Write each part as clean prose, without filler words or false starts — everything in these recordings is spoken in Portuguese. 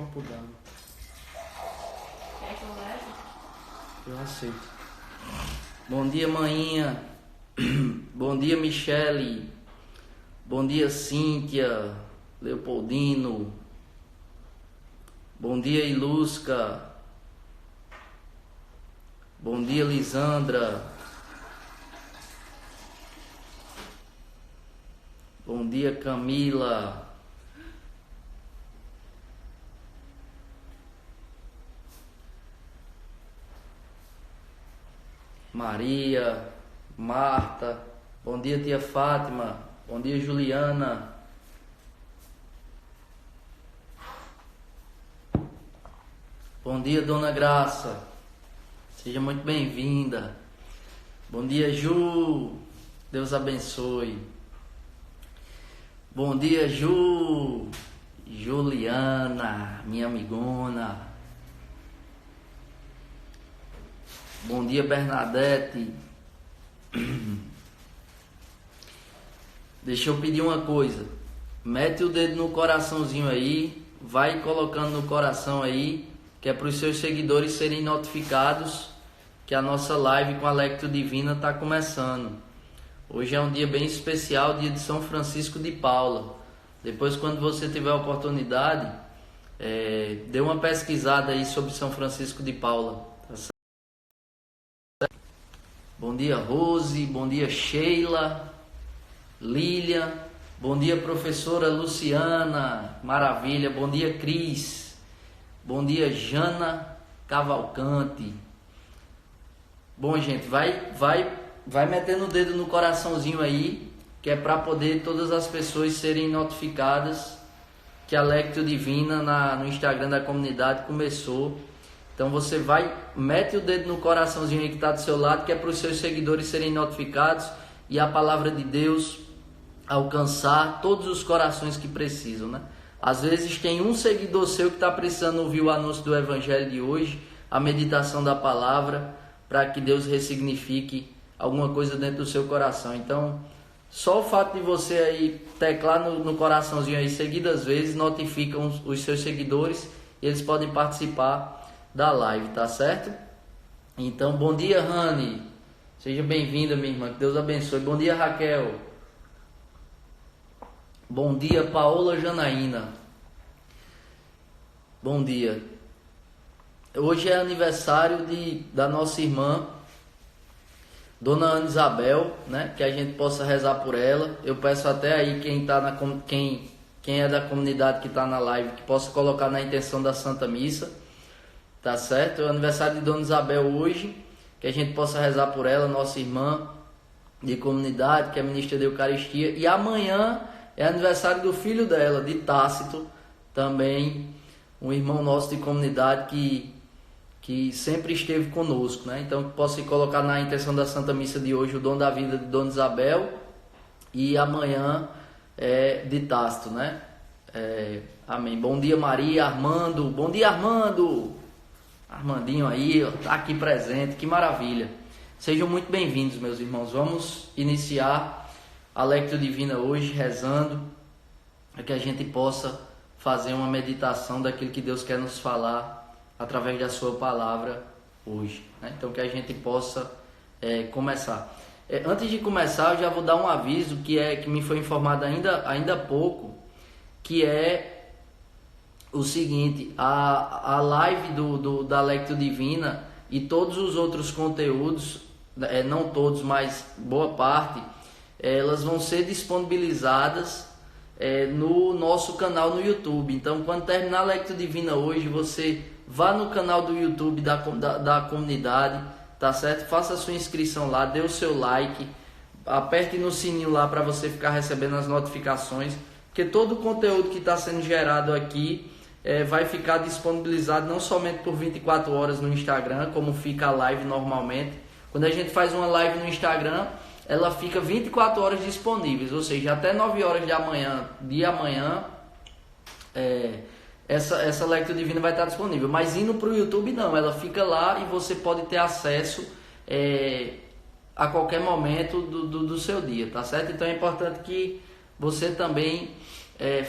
copo d'água. Quer que eu leve? Eu aceito. Bom dia, manhinha. Bom dia, Michele. Bom dia, Cíntia, Leopoldino. Bom dia, Ilusca. Bom dia, Lisandra. Bom dia, Camila. Maria, Marta. Bom dia, tia Fátima. Bom dia, Juliana. Bom dia, dona Graça. Seja muito bem-vinda. Bom dia, Ju. Deus abençoe. Bom dia, Ju. Juliana, minha amigona. Bom dia, Bernadette. Deixa eu pedir uma coisa. Mete o dedo no coraçãozinho aí. Vai colocando no coração aí, que é para os seus seguidores serem notificados que a nossa live com a Lectio Divina está começando. Hoje é um dia bem especial, dia de São Francisco de Paula. Depois, quando você tiver a oportunidade, dê uma pesquisada aí sobre São Francisco de Paula. Tá certo? Bom dia, Rose. Bom dia, Sheila. Lilian. Bom dia, professora Luciana. Maravilha. Bom dia, Cris. Bom dia, Jana Cavalcante. Bom, gente, vai metendo o dedo no coraçãozinho aí, que é para poder todas as pessoas serem notificadas que a Lectio Divina no Instagram da comunidade começou. Então você mete o dedo no coraçãozinho aí que está do seu lado, que é para os seus seguidores serem notificados e a palavra de Deus alcançar todos os corações que precisam, né? Às vezes tem um seguidor seu que está precisando ouvir o anúncio do Evangelho de hoje, a meditação da palavra, para que Deus ressignifique alguma coisa dentro do seu coração. Então, só o fato de você aí teclar no coraçãozinho aí seguidas vezes notifica os seus seguidores e eles podem participar da live, tá certo? Então, bom dia, Rani. Seja bem-vinda, minha irmã. Que Deus abençoe. Bom dia, Raquel. Bom dia, Paola Janaína. Bom dia. Hoje é aniversário da nossa irmã, Dona Ana Isabel, né? Que a gente possa rezar por ela. Eu peço até aí quem é da comunidade que está na live, que possa colocar na intenção da Santa Missa. Tá certo? É o aniversário de Dona Isabel hoje, que a gente possa rezar por ela, nossa irmã de comunidade, que é ministra da Eucaristia. E amanhã é aniversário do filho dela, de Tácito, também um irmão nosso de comunidade que sempre esteve conosco, né? Então, posso colocar na intenção da Santa Missa de hoje o dom da vida de Dona Isabel e amanhã de Tácito, né? Amém. Bom dia, Maria, Armando. Bom dia, Armando. Armandinho aí, ó, tá aqui presente, que maravilha. Sejam muito bem-vindos, meus irmãos. Vamos iniciar a Lectio Divina hoje, rezando, para que a gente possa fazer uma meditação daquilo que Deus quer nos falar através da sua palavra hoje, né? Então, que a gente possa começar. Antes de começar, eu já vou dar um aviso que me foi informado ainda há pouco, que é o seguinte: a live da Lectio Divina e todos os outros conteúdos, não todos, mas boa parte, elas vão ser disponibilizadas no nosso canal no YouTube. Então, quando terminar a Lectio Divina hoje, você vá no canal do YouTube da comunidade, tá certo? Faça a sua inscrição lá, dê o seu like, aperte no sininho lá para você ficar recebendo as notificações, porque todo o conteúdo que está sendo gerado aqui vai ficar disponibilizado não somente por 24 horas no Instagram, como fica a live normalmente. Quando a gente faz uma live no Instagram, ela fica 24 horas disponíveis, ou seja, até 9 horas de amanhã, essa Lectio Divina vai estar disponível. Mas indo para o YouTube não, ela fica lá e você pode ter acesso a qualquer momento do seu dia, tá certo? Então é importante que você também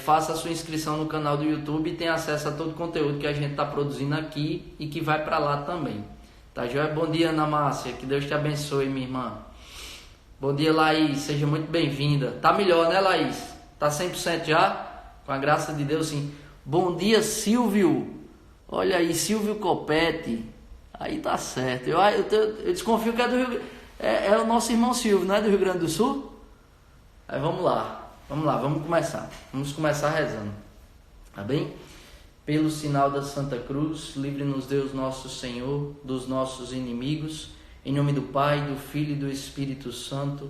faça a sua inscrição no canal do YouTube e tenha acesso a todo o conteúdo que a gente está produzindo aqui e que vai para lá também. Tá joia? Bom dia, Ana Márcia. Que Deus te abençoe, minha irmã. Bom dia, Laís. Seja muito bem-vinda. Tá melhor, né, Laís? Tá 100% já? Com a graça de Deus, sim. Bom dia, Silvio. Olha aí, Silvio Copete. Aí tá certo. Eu desconfio que é do Rio... É o nosso irmão Silvio, não é do Rio Grande do Sul? Aí vamos lá, vamos começar. Vamos começar rezando. Tá bem? Pelo sinal da Santa Cruz, livre-nos Deus nosso Senhor dos nossos inimigos. Em nome do Pai, do Filho e do Espírito Santo.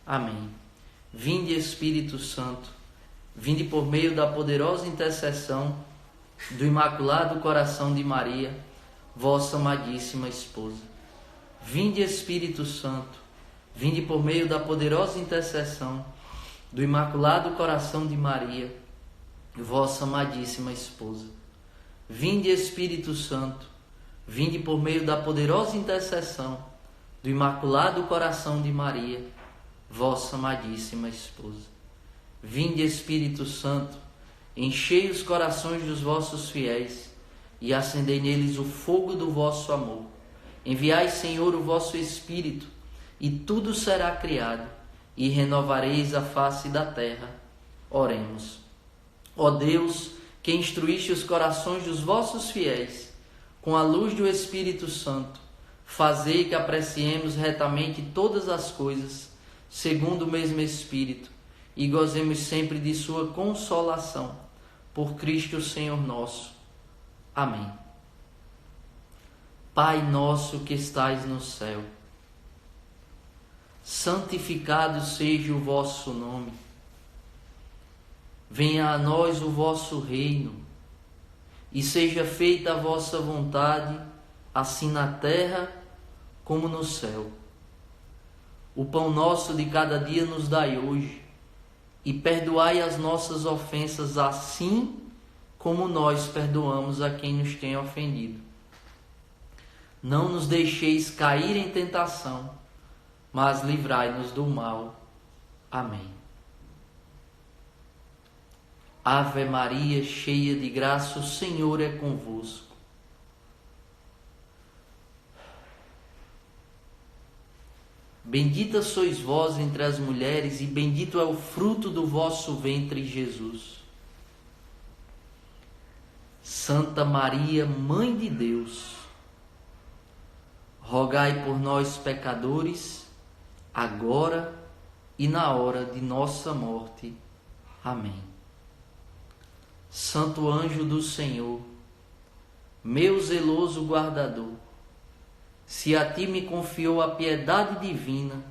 Amém. Vinde, Espírito Santo. Vinde por meio da poderosa intercessão do Imaculado Coração de Maria, vossa amadíssima esposa. Vinde, Espírito Santo, vinde por meio da poderosa intercessão do Imaculado Coração de Maria, vossa amadíssima esposa. Vinde, Espírito Santo, vinde por meio da poderosa intercessão do Imaculado Coração de Maria, vossa amadíssima esposa. Vinde, Espírito Santo, enchei os corações dos vossos fiéis e acendei neles o fogo do vosso amor. Enviai, Senhor, o vosso Espírito, e tudo será criado, e renovareis a face da terra. Oremos. Ó Deus, que instruíste os corações dos vossos fiéis, com a luz do Espírito Santo, fazei que apreciemos retamente todas as coisas, segundo o mesmo Espírito, e gozemos sempre de sua consolação. Por Cristo Senhor nosso. Amém. Pai nosso que estais no céu, santificado seja o vosso nome. Venha a nós o vosso reino, e seja feita a vossa vontade, assim na terra como no céu. O pão nosso de cada dia nos dai hoje, e perdoai as nossas ofensas, assim como nós perdoamos a quem nos tem ofendido. Não nos deixeis cair em tentação, mas livrai-nos do mal. Amém. Ave Maria, cheia de graça, o Senhor é convosco. Bendita sois vós entre as mulheres, e bendito é o fruto do vosso ventre, Jesus. Santa Maria, Mãe de Deus, rogai por nós, pecadores, agora e na hora de nossa morte. Amém. Santo anjo do Senhor, meu zeloso guardador, se a ti me confiou a piedade divina,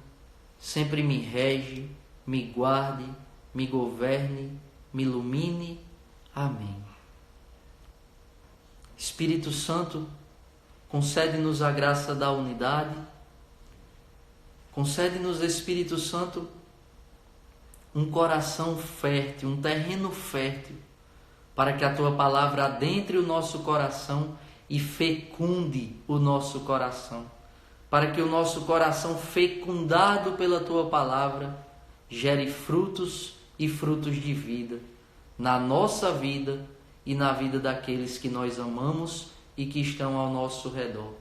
sempre me rege, me guarde, me governe, me ilumine. Amém. Espírito Santo, concede-nos a graça da unidade. Concede-nos, Espírito Santo, um coração fértil, um terreno fértil, para que a tua palavra adentre o nosso coração e fecunde o nosso coração, para que o nosso coração, fecundado pela tua palavra, gere frutos e frutos de vida na nossa vida e na vida daqueles que nós amamos e que estão ao nosso redor.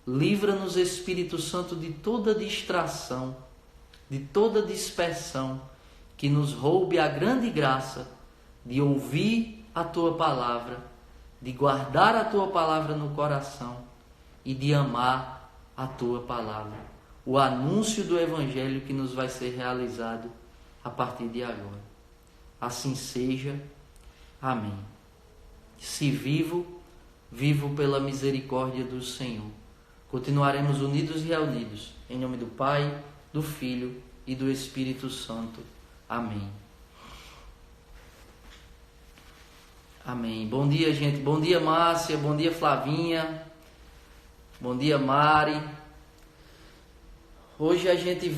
Livra-nos, Espírito Santo, de toda distração, de toda dispersão, que nos roube a grande graça de ouvir a tua palavra, de guardar a tua palavra no coração e de amar a tua palavra. O anúncio do Evangelho que nos vai ser realizado a partir de agora. Assim seja. Amém. Se vivo, vivo pela misericórdia do Senhor. Continuaremos unidos e reunidos. Em nome do Pai, do Filho e do Espírito Santo. Amém. Amém. Bom dia, gente. Bom dia, Márcia. Bom dia, Flavinha. Bom dia, Mari. Hoje a gente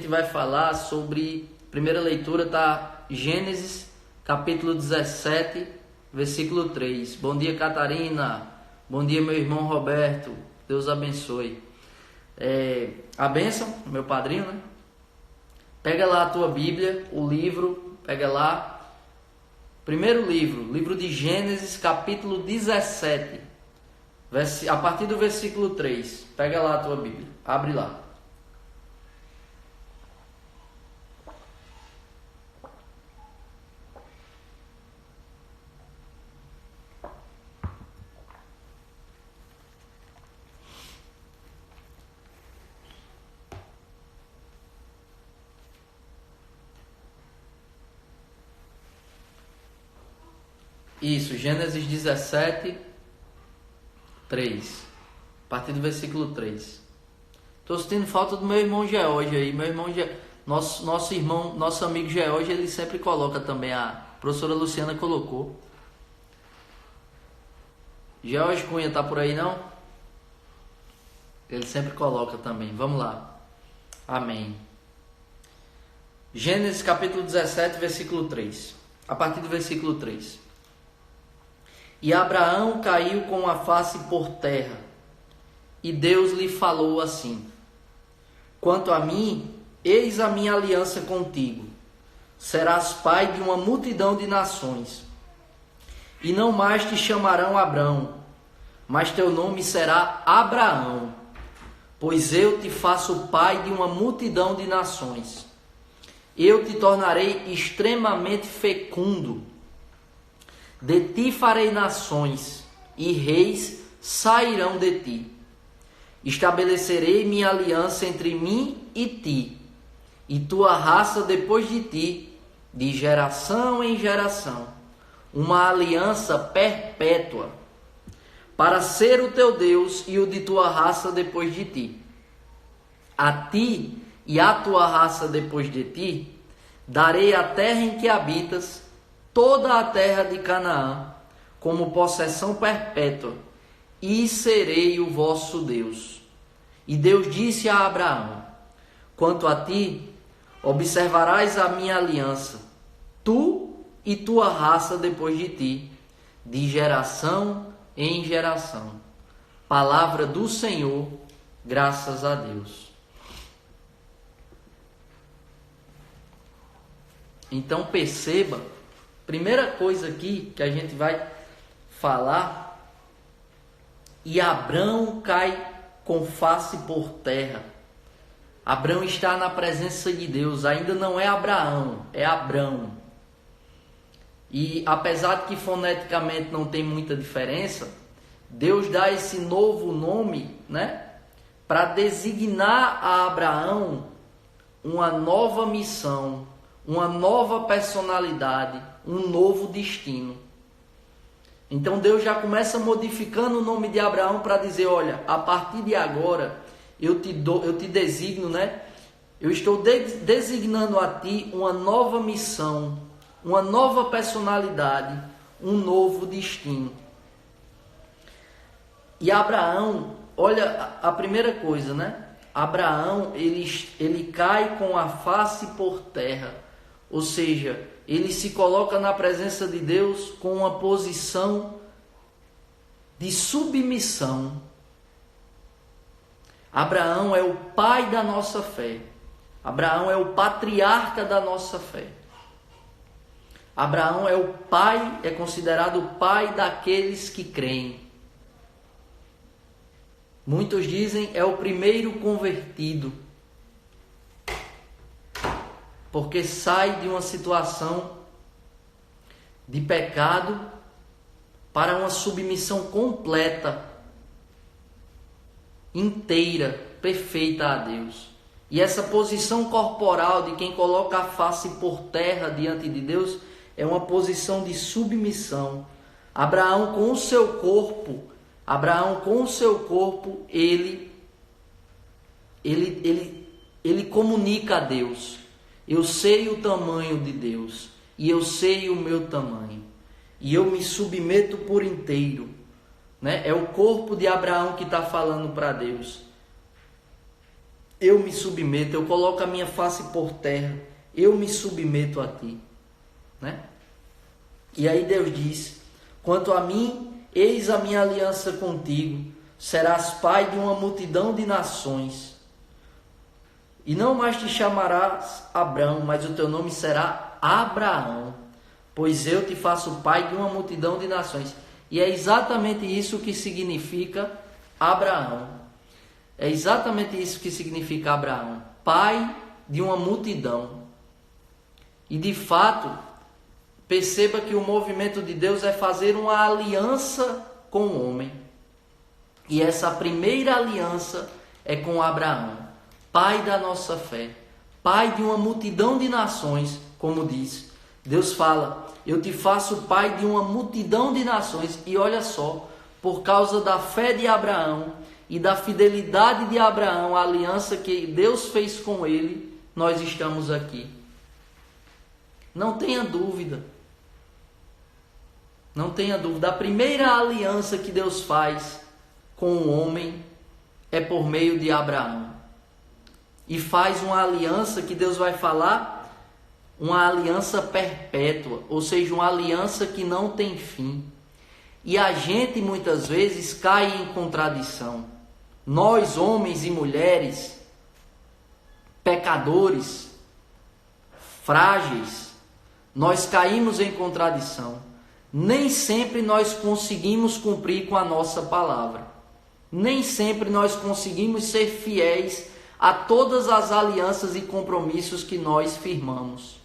vai falar sobre... Primeira leitura está Gênesis, capítulo 17, versículo 3. Bom dia, Catarina. Bom dia, meu irmão Roberto. Deus abençoe. A bênção, meu padrinho, né? Pega lá a tua Bíblia, o livro, pega lá. Primeiro livro, livro de Gênesis, capítulo 17. A partir do versículo 3. Pega lá a tua Bíblia, abre lá. Isso, Gênesis 17, 3. A partir do versículo 3. Estou sentindo falta do meu irmão George aí. Meu irmão, nosso amigo George, ele sempre coloca também. A professora Luciana colocou. George Cunha tá por aí não? Ele sempre coloca também. Vamos lá. Amém. Gênesis capítulo 17, versículo 3. A partir do versículo 3. E Abraão caiu com a face por terra, e Deus lhe falou assim: quanto a mim, eis a minha aliança contigo. Serás pai de uma multidão de nações. E não mais te chamarão Abrão, mas teu nome será Abraão, pois eu te faço pai de uma multidão de nações. Eu te tornarei extremamente fecundo. De ti farei nações, e reis sairão de ti. Estabelecerei minha aliança entre mim e ti, e tua raça depois de ti, de geração em geração, uma aliança perpétua, para ser o teu Deus e o de tua raça depois de ti. A ti e à tua raça depois de ti, darei a terra em que habitas, toda a terra de Canaã, como possessão perpétua, e serei o vosso Deus. E Deus disse a Abraão: quanto a ti, observarás a minha aliança, tu e tua raça depois de ti, de geração em geração. Palavra do Senhor, graças a Deus. Então perceba, primeira coisa aqui que a gente vai falar, e Abrão cai com face por terra. Abrão está na presença de Deus, ainda não é Abraão, é Abrão. E apesar de que foneticamente não tem muita diferença, Deus dá esse novo nome, né, para designar a Abraão uma nova missão, uma nova personalidade, um novo destino. Então Deus já começa modificando o nome de Abraão para dizer: olha, a partir de agora eu te designo, né? Eu estou designando a ti uma nova missão, uma nova personalidade, um novo destino. E Abraão, olha a primeira coisa, né? Abraão, ele cai com a face por terra, ou seja, ele se coloca na presença de Deus com uma posição de submissão. Abraão é o pai da nossa fé. Abraão é o patriarca da nossa fé. Abraão é o pai, é considerado o pai daqueles que creem. Muitos dizem é o primeiro convertido, porque sai de uma situação de pecado para uma submissão completa, inteira, perfeita a Deus. E essa posição corporal de quem coloca a face por terra diante de Deus é uma posição de submissão. Abraão com o seu corpo, ele comunica a Deus: eu sei o tamanho de Deus e eu sei o meu tamanho e eu me submeto por inteiro, né? É o corpo de Abraão que está falando para Deus: eu me submeto, eu coloco a minha face por terra, eu me submeto a ti, né? E aí Deus diz: quanto a mim, eis a minha aliança contigo, serás pai de uma multidão de nações. E não mais te chamarás Abrão, mas o teu nome será Abraão, pois eu te faço pai de uma multidão de nações. E é exatamente isso que significa Abraão. É exatamente isso que significa Abraão, pai de uma multidão. E de fato, perceba que o movimento de Deus é fazer uma aliança com o homem. E essa primeira aliança é com Abraão, pai da nossa fé, pai de uma multidão de nações, como diz. Deus fala, eu te faço pai de uma multidão de nações. E olha só, por causa da fé de Abraão e da fidelidade de Abraão, a aliança que Deus fez com ele, nós estamos aqui. Não tenha dúvida. Não tenha dúvida. A primeira aliança que Deus faz com o homem é por meio de Abraão. E faz uma aliança que Deus vai falar, uma aliança perpétua, ou seja, uma aliança que não tem fim. E a gente muitas vezes cai em contradição. Nós, homens e mulheres, pecadores, frágeis, nós caímos em contradição. Nem sempre nós conseguimos cumprir com a nossa palavra. Nem sempre nós conseguimos ser fiéis a todas as alianças e compromissos que nós firmamos.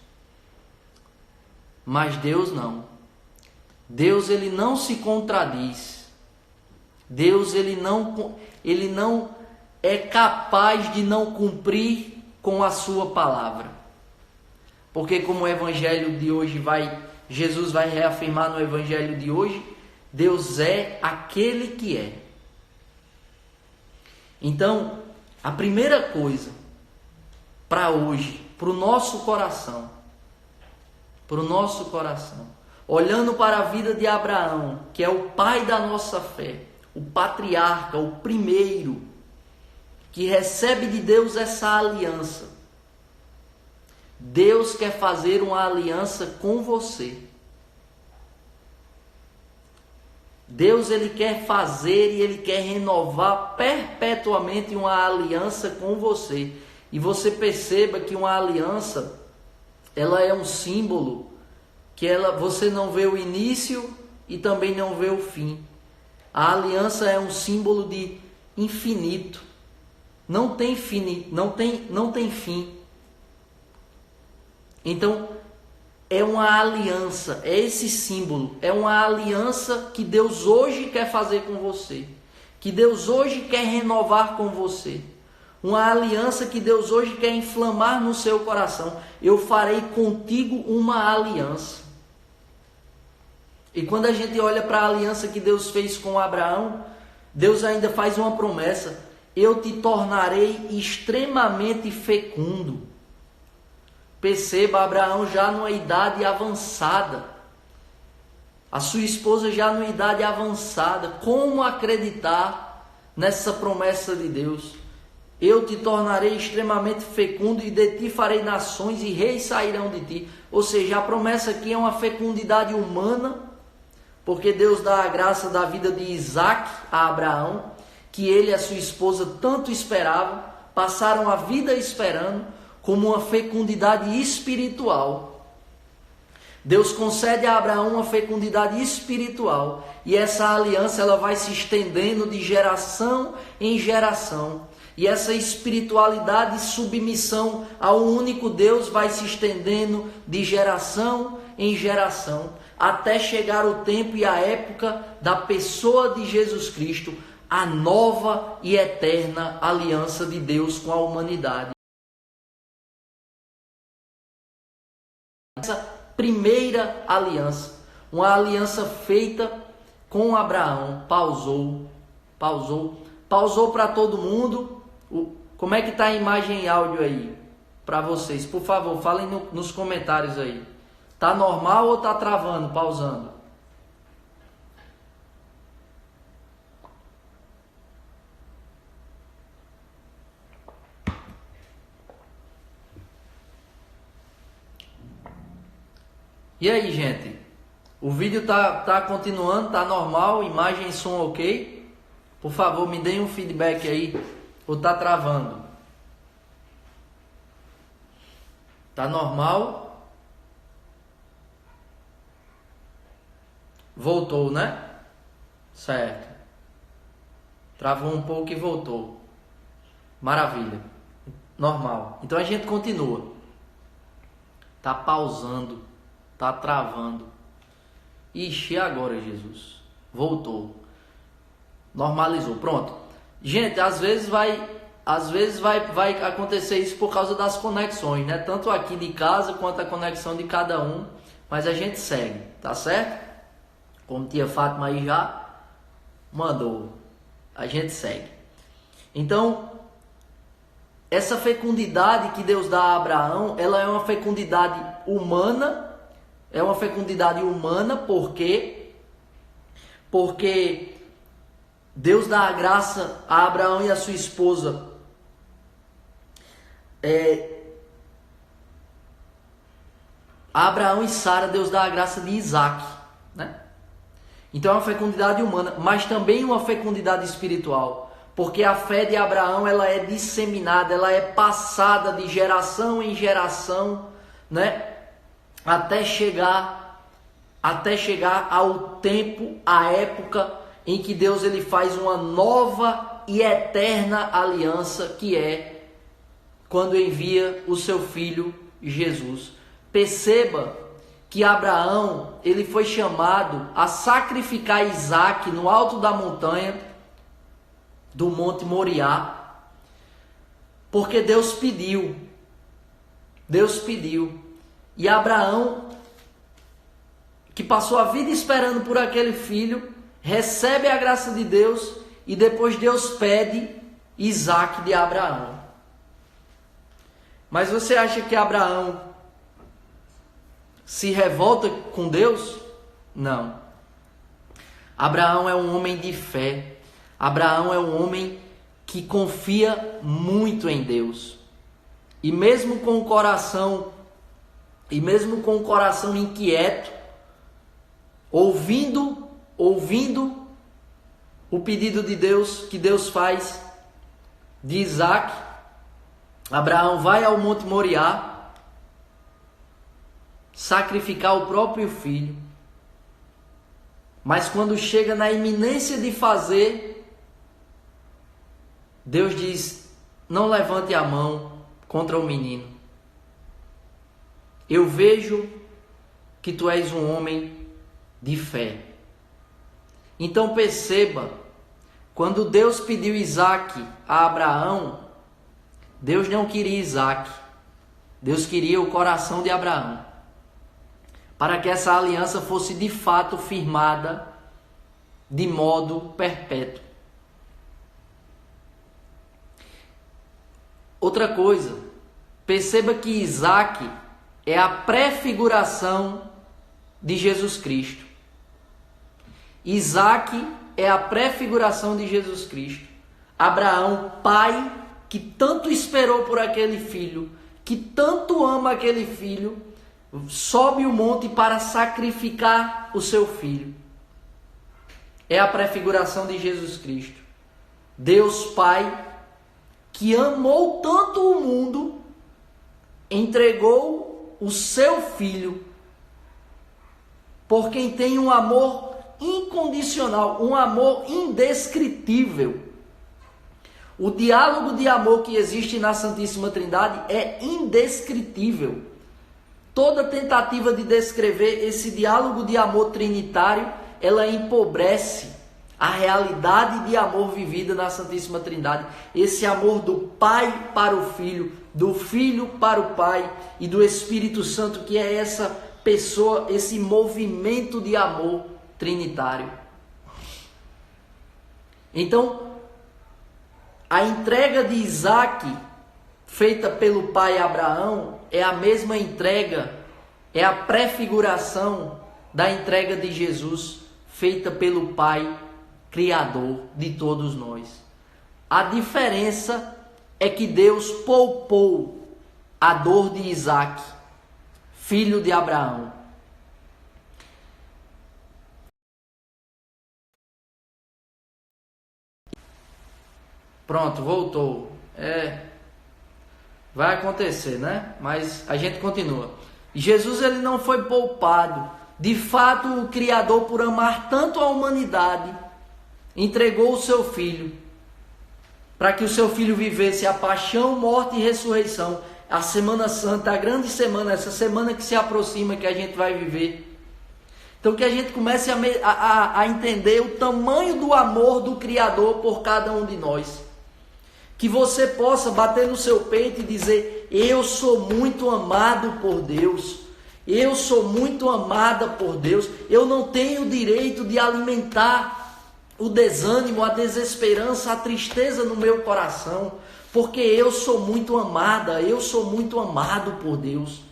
Mas Deus não. Deus, ele não se contradiz. Deus, ele não é capaz de não cumprir com a sua palavra. Porque como o evangelho de hoje Jesus vai reafirmar no evangelho de hoje, Deus é aquele que é. Então, a primeira coisa para hoje, para o nosso coração, olhando para a vida de Abraão, que é o pai da nossa fé, o patriarca, o primeiro, que recebe de Deus essa aliança. Deus quer fazer uma aliança com você. Deus, ele quer fazer e ele quer renovar perpetuamente uma aliança com você. E você perceba que uma aliança, ela é um símbolo que você não vê o início e também não vê o fim. A aliança é um símbolo de infinito. Não tem fim. Então, é uma aliança, é esse símbolo, é uma aliança que Deus hoje quer fazer com você, que Deus hoje quer renovar com você, uma aliança que Deus hoje quer inflamar no seu coração. Eu farei contigo uma aliança. E quando a gente olha para a aliança que Deus fez com Abraão, Deus ainda faz uma promessa: eu te tornarei extremamente fecundo. Perceba, Abraão já numa idade avançada, a sua esposa já numa idade avançada. Como acreditar nessa promessa de Deus? Eu te tornarei extremamente fecundo e de ti farei nações e reis sairão de ti. Ou seja, a promessa aqui é uma fecundidade humana, porque Deus dá a graça da vida de Isaac a Abraão, que ele e a sua esposa tanto esperavam, passaram a vida esperando, como uma fecundidade espiritual. Deus concede a Abraão uma fecundidade espiritual, e essa aliança ela vai se estendendo de geração em geração, e essa espiritualidade e submissão ao único Deus vai se estendendo de geração em geração, até chegar o tempo e a época da pessoa de Jesus Cristo, a nova e eterna aliança de Deus com a humanidade. Essa primeira aliança, uma aliança feita com Abraão, pausou para todo mundo. Como é que está a imagem e áudio aí para vocês? Por favor, falem nos comentários aí. Tá normal ou tá travando, pausando? E aí, gente? O vídeo tá continuando, tá normal, imagem e som ok? Por favor, me deem um feedback aí, ou tá travando? Tá normal? Voltou, né? Certo. Travou um pouco e voltou. Maravilha. Normal. Então a gente continua. Tá pausando. Tá travando. Ixi, e agora, Jesus? Voltou. Normalizou. Pronto. Gente, às vezes vai acontecer isso por causa das conexões, né? Tanto aqui de casa quanto a conexão de cada um. Mas a gente segue, tá certo? Como tia Fátima aí já mandou. A gente segue. Então, essa fecundidade que Deus dá a Abraão, ela é uma fecundidade humana. É uma fecundidade humana porque Deus dá a graça a Abraão e a sua esposa. A Abraão e Sara, Deus dá a graça de Isaac, né? Então é uma fecundidade humana, mas também uma fecundidade espiritual, porque a fé de Abraão, ela é disseminada, ela é passada de geração em geração, né? Até chegar ao tempo, à época em que Deus ele faz uma nova e eterna aliança, que é quando envia o seu filho Jesus. Perceba que Abraão, ele foi chamado a sacrificar Isaac no alto da montanha do Monte Moriá, porque Deus pediu. E Abraão, que passou a vida esperando por aquele filho, recebe a graça de Deus e depois Deus pede Isaac de Abraão. Mas você acha que Abraão se revolta com Deus? Não. Abraão é um homem de fé. Abraão é um homem que confia muito em Deus. E mesmo com o coração inquieto, ouvindo o pedido de Deus, que Deus faz de Isaac, Abraão vai ao Monte Moriá sacrificar o próprio filho. Mas quando chega na iminência de fazer, Deus diz: não levante a mão contra o menino. Eu vejo que tu és um homem de fé. Então perceba, quando Deus pediu Isaac a Abraão, Deus não queria Isaac. Deus queria o coração de Abraão, para que essa aliança fosse de fato firmada de modo perpétuo. Outra coisa, perceba que Isaac é a prefiguração de Jesus Cristo. Isaac é a prefiguração de Jesus Cristo. Abraão, pai que tanto esperou por aquele filho, que tanto ama aquele filho, sobe o monte para sacrificar o seu filho. É a prefiguração de Jesus Cristo. Deus Pai, que amou tanto o mundo, entregou o seu filho, por quem tem um amor incondicional, um amor indescritível. O diálogo de amor que existe na Santíssima Trindade é indescritível. Toda tentativa de descrever esse diálogo de amor trinitário, ela empobrece a realidade de amor vivida na Santíssima Trindade. Esse amor do Pai para o Filho, do Filho para o Pai e do Espírito Santo, que é essa pessoa, esse movimento de amor trinitário. Então, a entrega de Isaac, feita pelo pai Abraão, é a mesma entrega, é a prefiguração da entrega de Jesus, feita pelo Pai Criador de todos nós. A diferença é que Deus poupou a dor de Isaac, filho de Abraão. Pronto, voltou. Vai acontecer, né? Mas a gente continua. Jesus, ele não foi poupado. De fato, o Criador, por amar tanto a humanidade, entregou o seu Filho, para que o seu Filho vivesse a paixão, morte e ressurreição, a Semana Santa, a grande semana, essa semana que se aproxima, que a gente vai viver. Então que a gente comece a entender o tamanho do amor do Criador por cada um de nós. Que você possa bater no seu peito e dizer: eu sou muito amado por Deus. Eu sou muito amada por Deus. Eu não tenho o direito de alimentar o desânimo, a desesperança, a tristeza no meu coração. Porque eu sou muito amada, eu sou muito amado por Deus.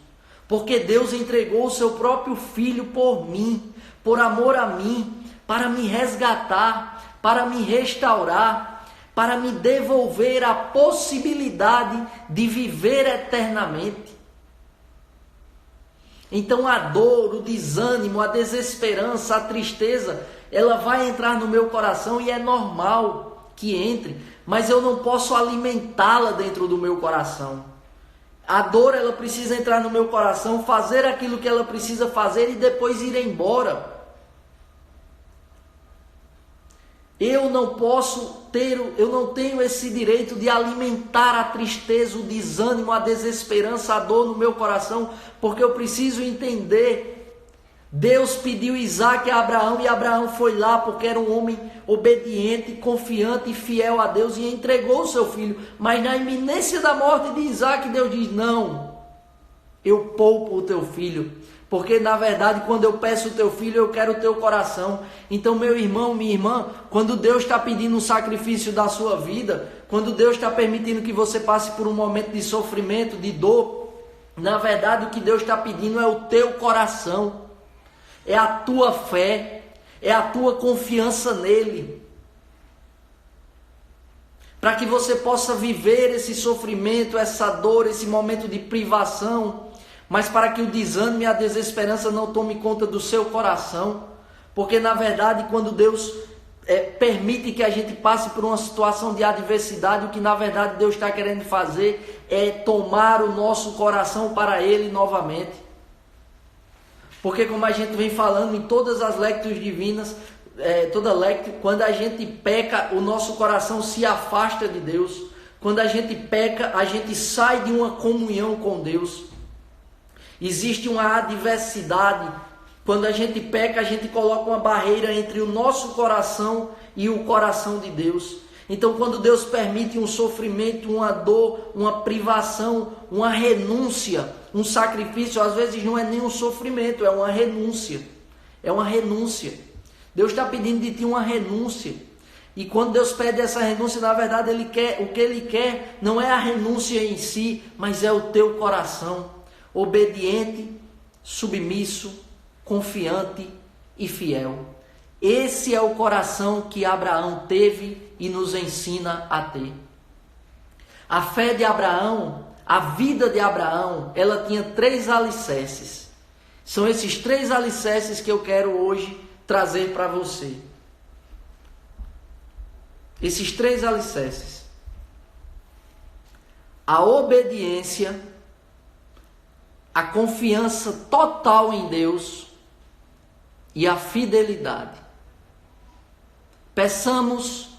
Porque Deus entregou o seu próprio Filho por mim, por amor a mim, para me resgatar, para me restaurar, para me devolver a possibilidade de viver eternamente. Então a dor, o desânimo, a desesperança, a tristeza, ela vai entrar no meu coração e é normal que entre, mas eu não posso alimentá-la dentro do meu coração. A dor, ela precisa entrar no meu coração, fazer aquilo que ela precisa fazer e depois ir embora. Eu não tenho esse direito de alimentar a tristeza, o desânimo, a desesperança, a dor no meu coração, porque eu preciso entender. Deus pediu Isaac a Abraão e Abraão foi lá porque era um homem obediente, confiante e fiel a Deus e entregou o seu filho. Mas na iminência da morte de Isaac, Deus diz: não, eu poupo o teu filho. Porque na verdade quando eu peço o teu filho, eu quero o teu coração. Então meu irmão, minha irmã, quando Deus está pedindo um sacrifício da sua vida, quando Deus está permitindo que você passe por um momento de sofrimento, de dor, na verdade o que Deus está pedindo é o teu coração. É a tua fé, é a tua confiança nele. Para que você possa viver esse sofrimento, essa dor, esse momento de privação, mas para que o desânimo e a desesperança não tome conta do seu coração. Porque na verdade quando Deus permite que a gente passe por uma situação de adversidade, o que na verdade Deus está querendo fazer é tomar o nosso coração para Ele novamente. Porque como a gente vem falando em todas as lecturas divinas, toda lectura, quando a gente peca, o nosso coração se afasta de Deus. Quando a gente peca, a gente sai de uma comunhão com Deus. Existe uma adversidade. Quando a gente peca, a gente coloca uma barreira entre o nosso coração e o coração de Deus. Então quando Deus permite um sofrimento, uma dor, uma privação, uma renúncia, um sacrifício, às vezes não é nem um sofrimento, é uma renúncia. É uma renúncia. Deus está pedindo de ti uma renúncia. E quando Deus pede essa renúncia, na verdade o que Ele quer não é a renúncia em si, mas é o teu coração. Obediente, submisso, confiante e fiel. Esse é o coração que Abraão teve e nos ensina a ter. A fé de Abraão, a vida de Abraão, ela tinha 3 alicerces. São esses 3 alicerces que eu quero hoje trazer para você. Esses 3 alicerces. A obediência, a confiança total em Deus e a fidelidade. Peçamos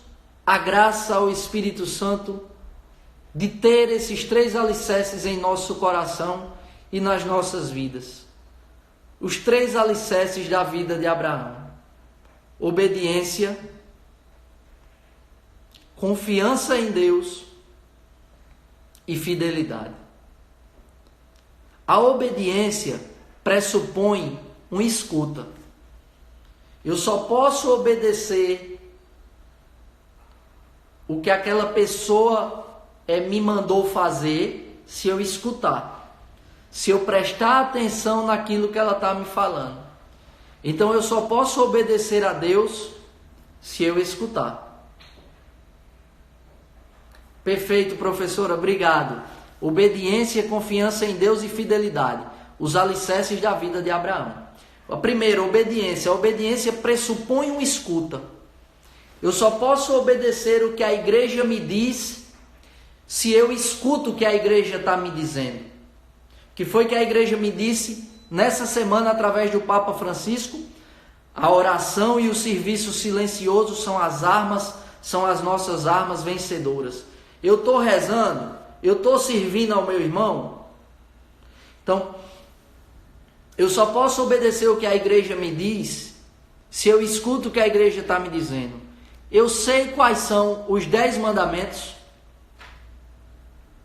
a graça ao Espírito Santo de ter esses 3 alicerces em nosso coração e nas nossas vidas. Os 3 alicerces da vida de Abraão: obediência, confiança em Deus e fidelidade. A obediência pressupõe uma escuta. Eu só posso obedecer o que aquela pessoa me mandou fazer se eu escutar, se eu prestar atenção naquilo que ela está me falando. Então eu só posso obedecer a Deus se eu escutar. Perfeito, professora, obrigado. Obediência, confiança em Deus e fidelidade, os alicerces da vida de Abraão. A primeira, obediência. A obediência pressupõe uma escuta. Eu só posso obedecer o que a igreja me diz se eu escuto o que a igreja está me dizendo. Que foi que a igreja me disse nessa semana através do Papa Francisco? A oração e o serviço silencioso são as armas, são as nossas armas vencedoras. Eu estou rezando, eu estou servindo ao meu irmão. Então, eu só posso obedecer o que a igreja me diz se eu escuto o que a igreja está me dizendo. Eu sei quais são os 10 mandamentos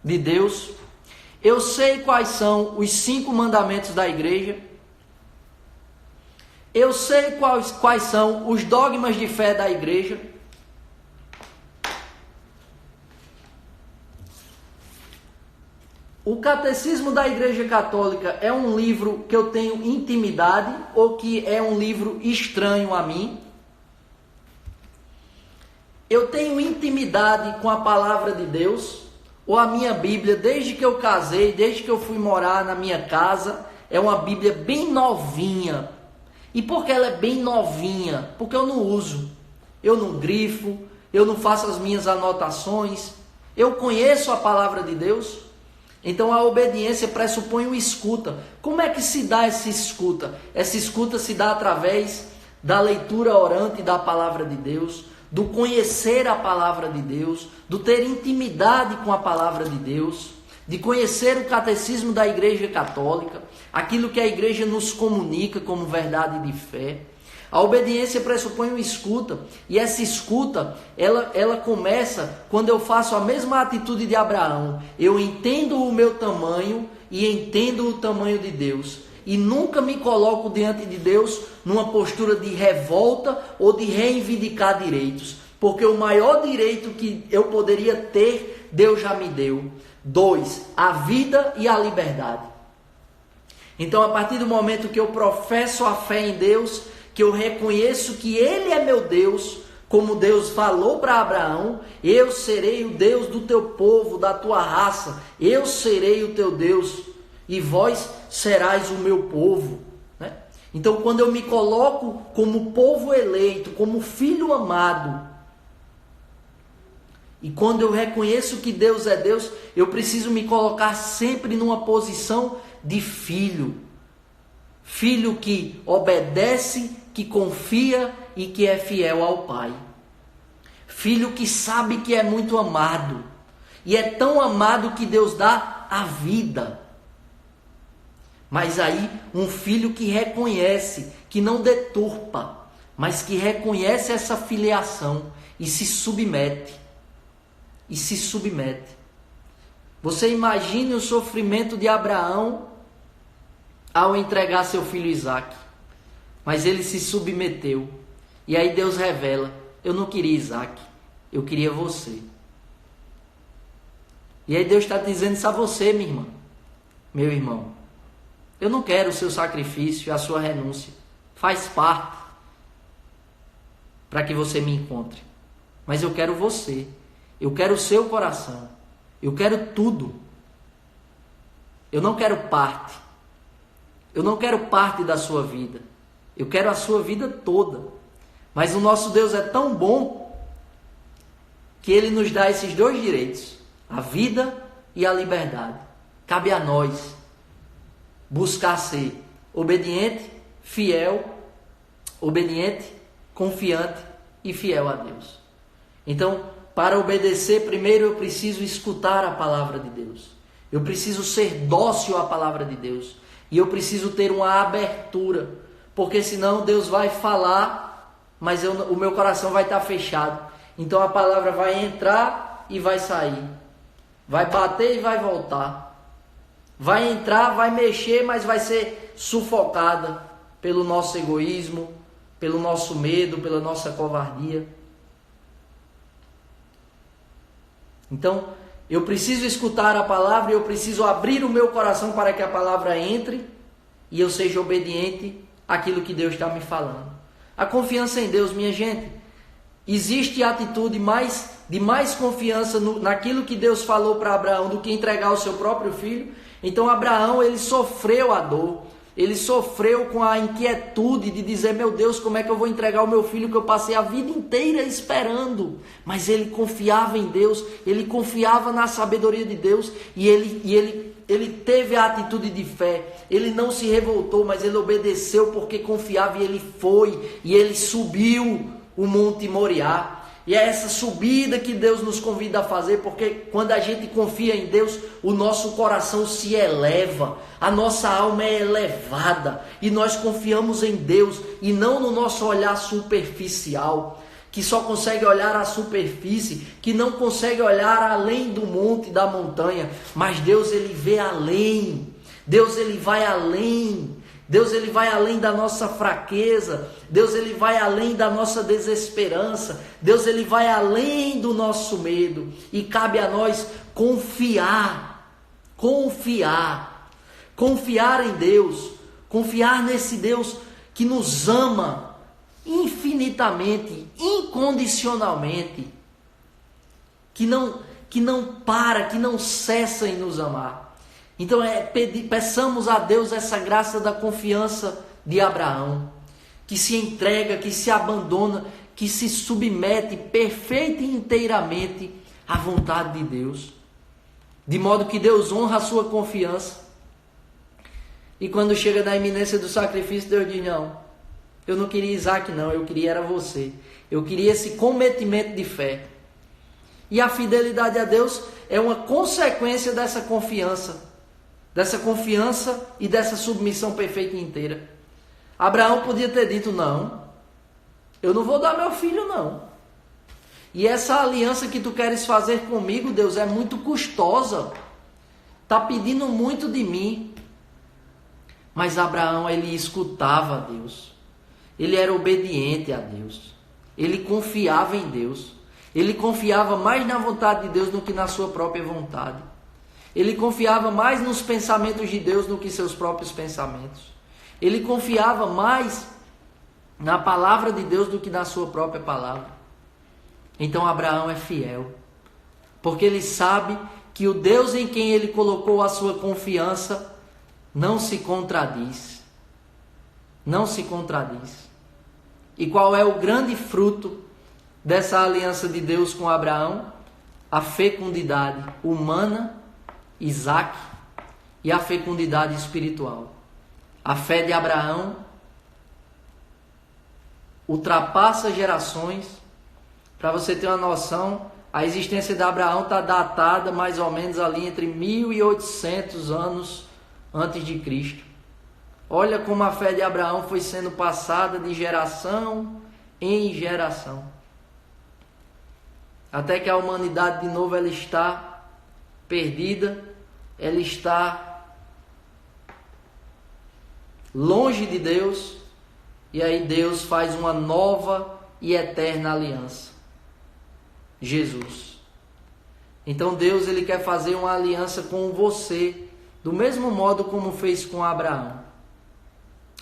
de Deus. Eu sei quais são os 5 mandamentos da igreja. Eu sei quais são os dogmas de fé da igreja. O Catecismo da Igreja Católica é um livro que eu tenho intimidade ou que é um livro estranho a mim? Eu tenho intimidade com a palavra de Deus? Ou a minha Bíblia, desde que eu casei, desde que eu fui morar na minha casa, é uma Bíblia bem novinha? E por que ela é bem novinha? Porque eu não uso, eu não grifo, eu não faço as minhas anotações, eu conheço a palavra de Deus. Então a obediência pressupõe o escuta. Como é que se dá essa escuta? Essa escuta se dá através da leitura orante da palavra de Deus, do conhecer a palavra de Deus, do ter intimidade com a palavra de Deus, de conhecer o catecismo da Igreja Católica, aquilo que a igreja nos comunica como verdade de fé. A obediência pressupõe o escuta, e essa escuta, ela começa quando eu faço a mesma atitude de Abraão. Eu entendo o meu tamanho e entendo o tamanho de Deus, e nunca me coloco diante de Deus numa postura de revolta ou de reivindicar direitos, porque o maior direito que eu poderia ter, Deus já me deu. 2, a vida e a liberdade. Então, a partir do momento que eu professo a fé em Deus, que eu reconheço que Ele é meu Deus, como Deus falou para Abraão, eu serei o Deus do teu povo, da tua raça, eu serei o teu Deus, e vós serás o meu povo. Né? Então, quando eu me coloco como povo eleito, como filho amado, e quando eu reconheço que Deus é Deus, eu preciso me colocar sempre numa posição de filho. Filho que obedece, que confia e que é fiel ao Pai. Filho que sabe que é muito amado. E é tão amado que Deus dá a vida. Mas aí, um filho que reconhece, que não deturpa, mas que reconhece essa filiação e se submete. E se submete. Você imagine o sofrimento de Abraão ao entregar seu filho Isaque. Mas ele se submeteu. E aí Deus revela: eu não queria Isaque, eu queria você. E aí Deus está dizendo isso a você, minha irmã, meu irmão. Eu não quero o seu sacrifício, a sua renúncia. Faz parte para que você me encontre. Mas eu quero você. Eu quero o seu coração. Eu quero tudo. Eu não quero parte. Eu não quero parte da sua vida. Eu quero a sua vida toda. Mas o nosso Deus é tão bom que Ele nos dá esses 2 direitos. A vida e a liberdade. Cabe a nós buscar ser obediente, fiel, obediente, confiante e fiel a Deus. Então, para obedecer, primeiro eu preciso escutar a palavra de Deus. Eu preciso ser dócil à palavra de Deus. E eu preciso ter uma abertura. Porque senão Deus vai falar, mas o meu coração vai estar fechado. Então a palavra vai entrar e vai sair. Vai bater e vai voltar. Vai entrar, vai mexer, mas vai ser sufocada pelo nosso egoísmo, pelo nosso medo, pela nossa covardia. Então, eu preciso escutar a palavra e eu preciso abrir o meu coração para que a palavra entre e eu seja obediente àquilo que Deus está me falando. A confiança em Deus, minha gente, existe atitude de mais confiança naquilo que Deus falou para Abraão do que entregar o seu próprio filho. Então Abraão, ele sofreu a dor. Ele sofreu com a inquietude de dizer, meu Deus, como é que eu vou entregar o meu filho que eu passei a vida inteira esperando? Mas ele confiava em Deus, ele confiava na sabedoria de Deus e ele teve a atitude de fé. Ele não se revoltou, mas ele obedeceu porque confiava e ele foi. E ele subiu o Monte Moriá. E é essa subida que Deus nos convida a fazer, porque quando a gente confia em Deus, o nosso coração se eleva, a nossa alma é elevada, e nós confiamos em Deus, e não no nosso olhar superficial, que só consegue olhar a superfície, que não consegue olhar além do monte, da montanha, mas Deus ele vê além, Deus ele vai além. Deus ele vai além da nossa fraqueza, Deus ele vai além da nossa desesperança, Deus ele vai além do nosso medo e cabe a nós confiar em Deus, confiar nesse Deus que nos ama infinitamente, incondicionalmente, que não para, que não cessa em nos amar. Então peçamos a Deus essa graça da confiança de Abraão, que se entrega, que se abandona, que se submete perfeita e inteiramente à vontade de Deus, de modo que Deus honra a sua confiança. E quando chega na iminência do sacrifício, Deus diz, não, eu não queria Isaac não, eu queria era você, eu queria esse cometimento de fé. E a fidelidade a Deus é uma consequência dessa confiança e dessa submissão perfeita e inteira. Abraão podia ter dito, não, eu não vou dar meu filho não. E essa aliança que tu queres fazer comigo, Deus, é muito custosa. Está pedindo muito de mim. Mas Abraão, ele escutava a Deus. Ele era obediente a Deus. Ele confiava em Deus. Ele confiava mais na vontade de Deus do que na sua própria vontade. Ele confiava mais nos pensamentos de Deus do que seus próprios pensamentos. Ele confiava mais na palavra de Deus do que na sua própria palavra. Então Abraão é fiel, porque ele sabe que o Deus em quem ele colocou a sua confiança não se contradiz. Não se contradiz. E qual é o grande fruto dessa aliança de Deus com Abraão? A fecundidade humana, Isaac, e a fecundidade espiritual. A fé de Abraão ultrapassa gerações. Para você ter uma noção, a existência de Abraão está datada mais ou menos ali entre 1800 anos antes de Cristo. Olha como a fé de Abraão foi sendo passada de geração em geração. Até que a humanidade de novo ela está perdida, ela está longe de Deus, e aí Deus faz uma nova e eterna aliança. Jesus. Então Deus ele quer fazer uma aliança com você, do mesmo modo como fez com Abraão.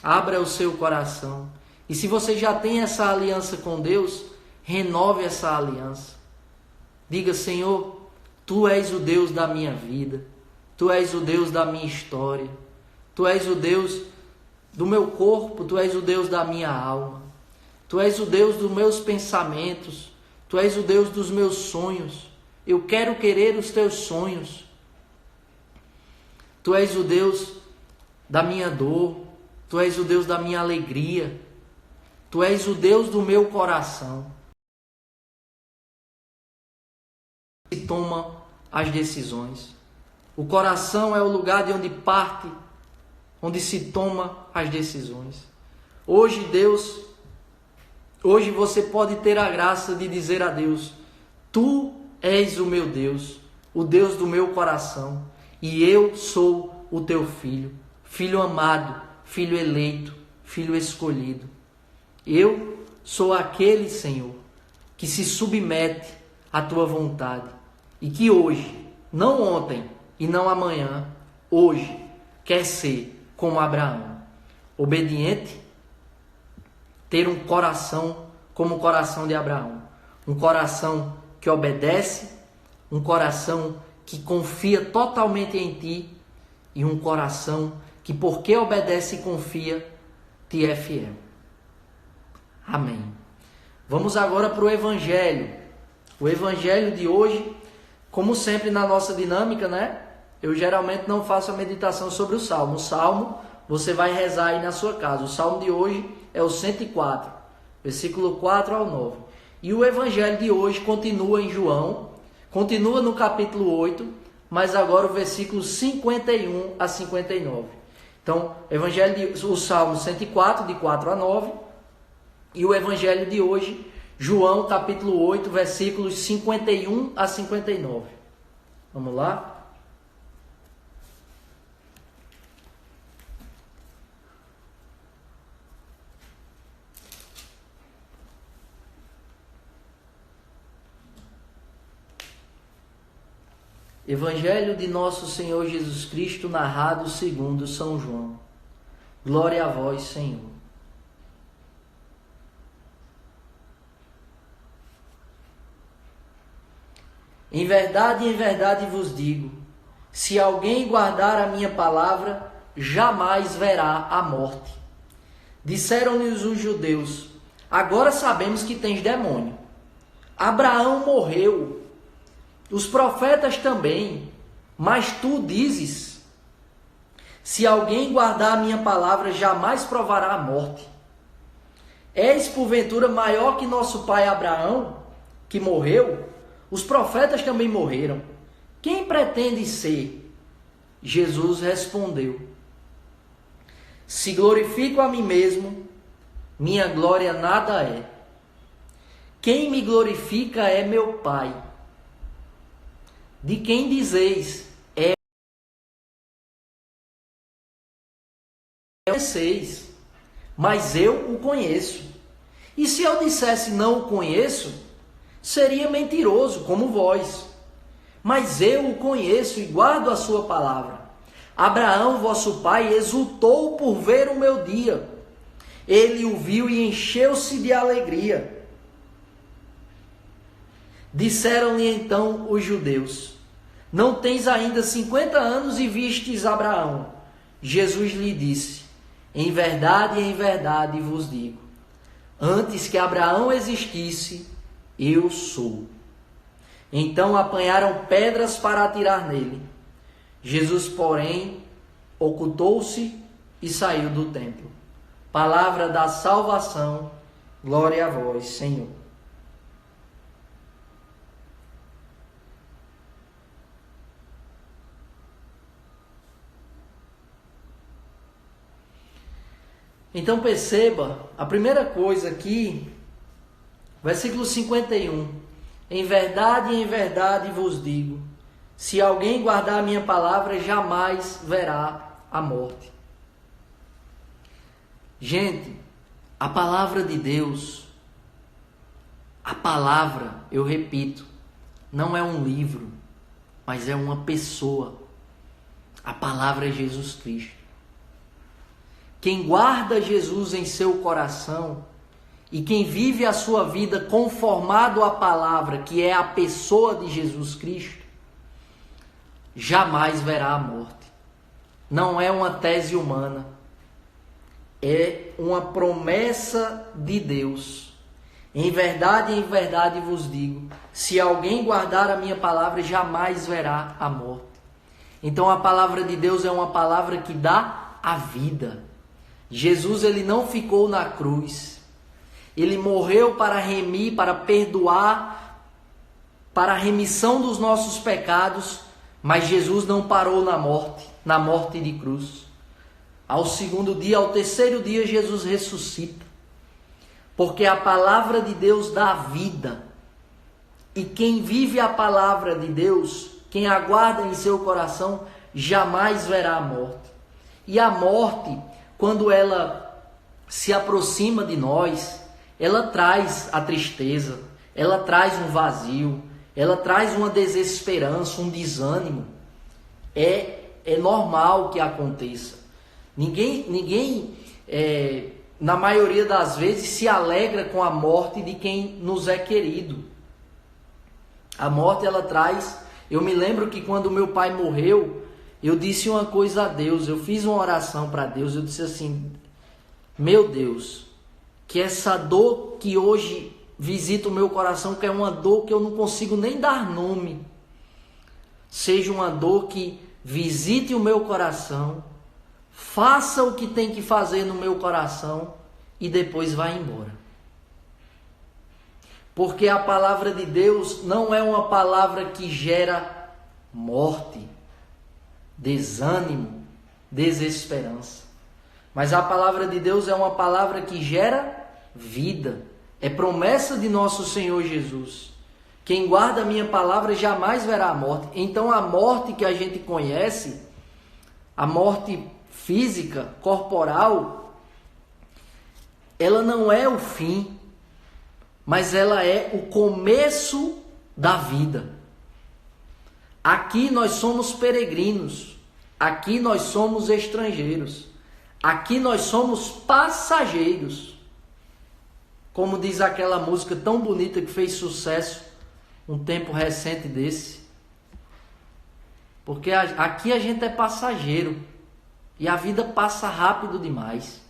Abra o seu coração. E se você já tem essa aliança com Deus, renove essa aliança. Diga, Senhor, Tu és o Deus da minha vida. Tu és o Deus da minha história. Tu és o Deus do meu corpo. Tu és o Deus da minha alma. Tu és o Deus dos meus pensamentos. Tu és o Deus dos meus sonhos. Eu quero querer os teus sonhos. Tu és o Deus da minha dor. Tu és o Deus da minha alegria. Tu és o Deus do meu coração. E toma as decisões. O coração é o lugar de onde parte, onde se toma as decisões. Hoje você pode ter a graça de dizer a Deus: Tu és o meu Deus, o Deus do meu coração, e eu sou o teu filho, filho amado, filho eleito, filho escolhido. Eu sou aquele, Senhor, que se submete à tua vontade e que hoje, não ontem e não amanhã, hoje quer ser como Abraão, obediente, ter um coração como o coração de Abraão, um coração que obedece, um coração que confia totalmente em ti e um coração que porque obedece e confia, te é fiel. Amém. Vamos agora para o Evangelho. O Evangelho de hoje, como sempre na nossa dinâmica, né? Eu geralmente não faço a meditação sobre o Salmo. O Salmo você vai rezar aí na sua casa. O Salmo de hoje é o 104, versículo 4 ao 9. E o Evangelho de hoje continua em João, continua no capítulo 8, mas agora o versículo 51 a 59. Então, o Salmo 104, de 4 a 9, e o Evangelho de hoje, João, capítulo 8, versículos 51 a 59. Vamos lá? Evangelho de nosso Senhor Jesus Cristo, narrado segundo São João. Glória a vós, Senhor. Em verdade vos digo, se alguém guardar a minha palavra, jamais verá a morte. Disseram-lhes os judeus, agora sabemos que tens demônio. Abraão morreu, os profetas também, mas tu dizes, se alguém guardar a minha palavra, jamais provará a morte. És porventura maior que nosso pai Abraão, que morreu? Os profetas também morreram. Quem pretende ser? Jesus respondeu, se glorifico a mim mesmo, minha glória nada é. Quem me glorifica é meu Pai, de quem dizeis, conheceis, mas eu o conheço. E se eu dissesse não o conheço, seria mentiroso como vós. Mas eu o conheço e guardo a sua palavra. Abraão, vosso pai, exultou por ver o meu dia. Ele o viu e encheu-se de alegria. Disseram-lhe então os judeus, não tens ainda 50 anos e vistes Abraão? Jesus lhe disse, em verdade vos digo, antes que Abraão existisse, eu sou. Então apanharam pedras para atirar nele. Jesus, porém, ocultou-se e saiu do templo. Palavra da salvação, glória a vós, Senhor. Então perceba, a primeira coisa aqui, versículo 51. Em verdade vos digo, se alguém guardar a minha palavra, jamais verá a morte. Gente, a palavra de Deus, a palavra, eu repito, não é um livro, mas é uma pessoa. A palavra é Jesus Cristo. Quem guarda Jesus em seu coração e quem vive a sua vida conformado à palavra, que é a pessoa de Jesus Cristo, jamais verá a morte. Não é uma tese humana, é uma promessa de Deus. Em verdade vos digo, se alguém guardar a minha palavra, jamais verá a morte. Então a palavra de Deus é uma palavra que dá a vida. Jesus, ele não ficou na cruz. Ele morreu para remir, para perdoar, para a remissão dos nossos pecados, mas Jesus não parou na morte de cruz. Ao segundo dia, ao terceiro dia, Jesus ressuscita. Porque a palavra de Deus dá vida. E quem vive a palavra de Deus, quem aguarda em seu coração, jamais verá a morte. E a morte, quando ela se aproxima de nós, ela traz a tristeza, ela traz um vazio, ela traz uma desesperança, um desânimo. É normal que aconteça. Ninguém na maioria das vezes, se alegra com a morte de quem nos é querido. A morte, ela traz... Eu me lembro que quando meu pai morreu, eu disse uma coisa a Deus, eu fiz uma oração para Deus, eu disse assim: meu Deus, que essa dor que hoje visita o meu coração, que é uma dor que eu não consigo nem dar nome, seja uma dor que visite o meu coração, faça o que tem que fazer no meu coração e depois vá embora. Porque a palavra de Deus não é uma palavra que gera morte, desânimo, desesperança. Mas a palavra de Deus é uma palavra que gera vida. É promessa de nosso Senhor Jesus. Quem guarda a minha palavra jamais verá a morte. Então a morte que a gente conhece, a morte física, corporal, ela não é o fim, mas ela é o começo da vida. Aqui nós somos peregrinos, aqui nós somos estrangeiros, aqui nós somos passageiros. Como diz aquela música tão bonita que fez sucesso um tempo recente desse. Porque aqui a gente é passageiro e a vida passa rápido demais,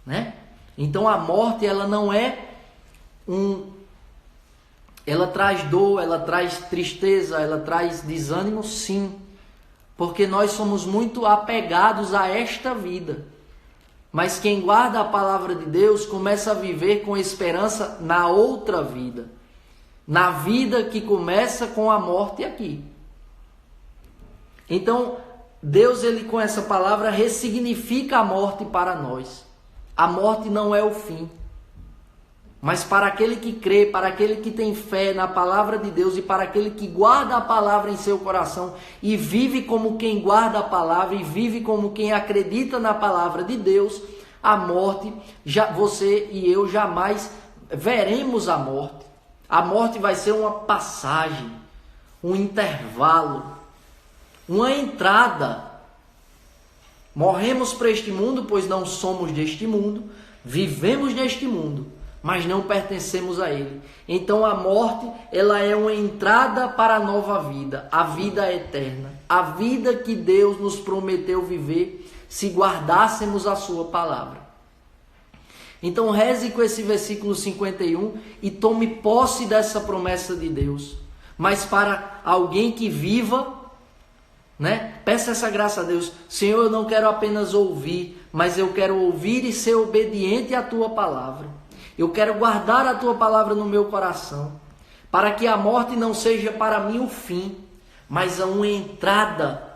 né? Então a morte, ela não é ela traz dor, ela traz tristeza, ela traz desânimo, sim, porque nós somos muito apegados a esta vida. Mas quem guarda a palavra de Deus começa a viver com esperança na outra vida, na vida que começa com a morte aqui. Então, Deus, ele com essa palavra ressignifica a morte para nós. A morte não é o fim. Mas para aquele que crê, para aquele que tem fé na palavra de Deus e para aquele que guarda a palavra em seu coração e vive como quem guarda a palavra e vive como quem acredita na palavra de Deus, a morte, você e eu jamais veremos a morte. A morte vai ser uma passagem, um intervalo, uma entrada. Morremos para este mundo, pois não somos deste mundo, vivemos neste mundo, mas não pertencemos a ele. Então a morte, ela é uma entrada para a nova vida, a vida eterna, a vida que Deus nos prometeu viver se guardássemos a sua palavra. Então reze com esse versículo 51 e tome posse dessa promessa de Deus. Mas para alguém que viva, né? Peça essa graça a Deus. Senhor, eu não quero apenas ouvir, mas eu quero ouvir e ser obediente à tua palavra. Eu quero guardar a tua palavra no meu coração, para que a morte não seja para mim o fim, mas uma entrada,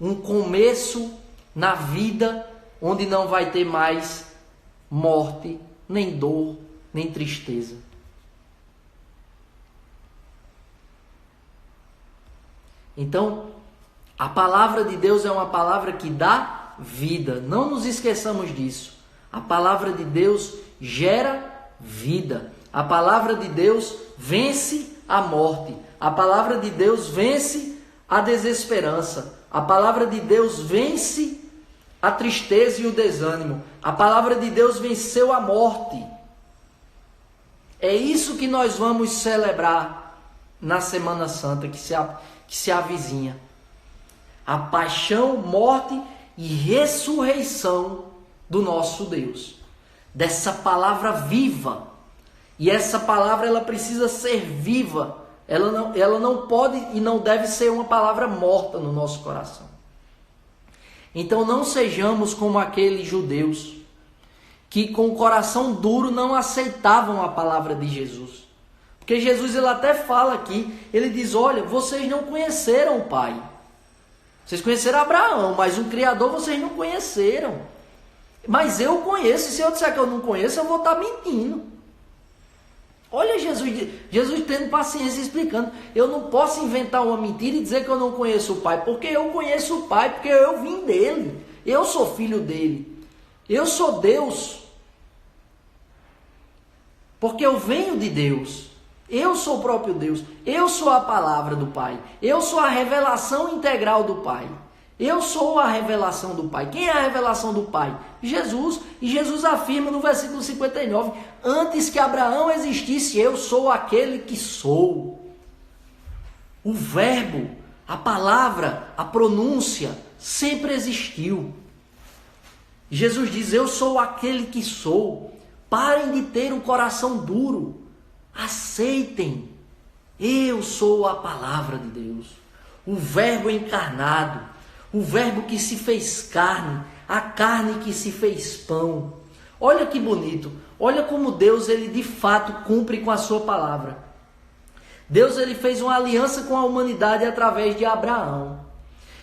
um começo na vida onde não vai ter mais morte, nem dor, nem tristeza. Então, a palavra de Deus é uma palavra que dá vida. Não nos esqueçamos disso. A palavra de Deus gera vida. A palavra de Deus vence a morte. A palavra de Deus vence a desesperança. A palavra de Deus vence a tristeza e o desânimo. A palavra de Deus venceu a morte. É isso que nós vamos celebrar na Semana Santa que se avizinha. A paixão, morte e ressurreição do nosso Deus. Dessa palavra viva. E essa palavra, ela precisa ser viva. Ela não pode e não deve ser uma palavra morta no nosso coração. Então não sejamos como aqueles judeus que com o coração duro não aceitavam a palavra de Jesus. Porque Jesus, ele até fala aqui, ele diz: olha, vocês não conheceram o Pai. Vocês conheceram Abraão, mas o Criador vocês não conheceram. Mas eu conheço, e se eu disser que eu não conheço, eu vou estar mentindo. Olha Jesus tendo paciência explicando. Eu não posso inventar uma mentira e dizer que eu não conheço o Pai, porque eu conheço o Pai, porque eu vim dele. Eu sou filho dele. Eu sou Deus. Porque eu venho de Deus. Eu sou o próprio Deus. Eu sou a palavra do Pai. Eu sou a revelação integral do Pai. Eu sou a revelação do Pai. Quem é a revelação do Pai? Jesus. E Jesus afirma no versículo 59, antes que Abraão existisse, eu sou aquele que sou. O Verbo, A palavra, a pronúncia, sempre existiu. Jesus diz: eu sou aquele que sou. Parem de ter um coração duro. Aceitem. Eu sou a palavra de Deus. O verbo encarnado. O verbo que se fez carne. A carne que se fez pão. Olha que bonito. Olha como Deus, ele de fato cumpre com a sua palavra. Deus, ele fez uma aliança com a humanidade através de Abraão.